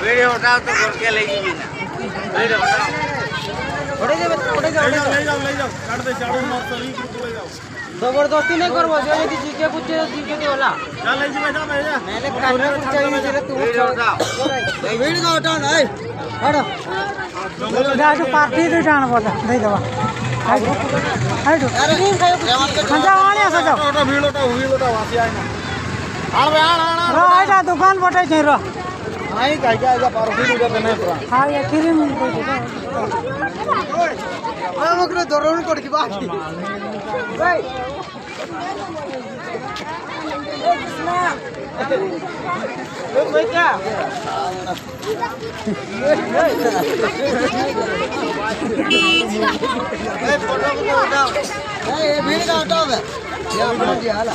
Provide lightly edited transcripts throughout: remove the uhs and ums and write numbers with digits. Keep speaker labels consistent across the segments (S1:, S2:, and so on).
S1: video उठाओ तो घर के ले जी ना वीडियो उठाओ
S2: उड़े जाओ ले जाओ काट दे चाड़ू मार तो नहीं ले जाओ जबरदस्ती नहीं करबो जो यदि जीके पूछे जीके दे वाला जा ले जी जा भैया मैंने काटना चाहिए तेरे तू
S1: वीडियो उठाओ
S2: वीडियो उठाओ ना हटो
S3: गाड़ी पार्टी दे जान बोला दे दवा हटो खंजा आने सजो
S2: उठो भीड़ उठो वासी आए ना आण बे आण
S3: रो आइजा दुकान बटे छै रो
S2: आई काई जा पारो भीड़ उठो नहीं पूरा
S3: हां ये क्रीम
S2: ओए मकरे दरोन कोड की बाकी भाई भाई क्या फोटो उठाओ ये भीड़ का उठाओ बे ये अपना जी हाला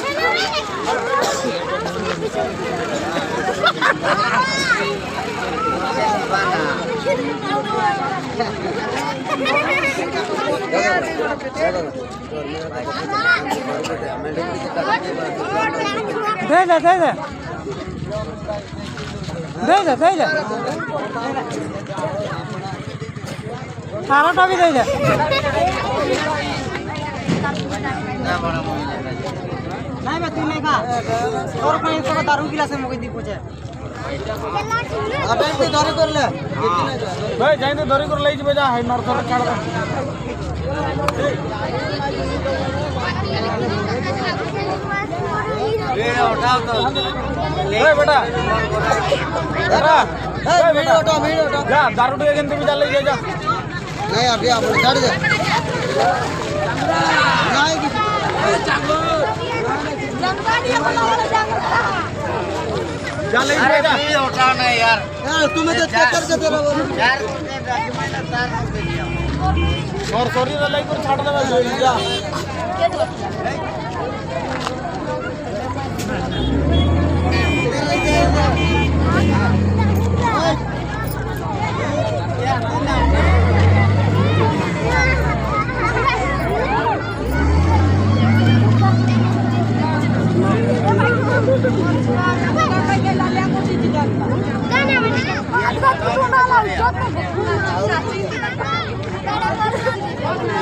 S3: दे सारा भी दे
S2: नहीं बे तू नहीं खा और कोई तो दारू गिलास में मुके दी पूछे अबे तू धरी कर ले भाई जाई तो धरी कर ले जी जा है नॉर्थ में काट
S1: वीडियो उठाओ तो
S2: ए बेटा बेटा ए वीडियो उठाओ जा दारू दे गन तू भी चल ले जा नहीं अभी आप छाड़ दे नहीं की जा ले जा
S1: वीडियो उठाओ ना यार
S2: तुम्हें तो चक्कर से तेरा
S1: यार डॉक्यूमेंट तार दे दिया
S2: और सॉरी ना लाइक कर छाड़ दे जा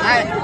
S1: Hai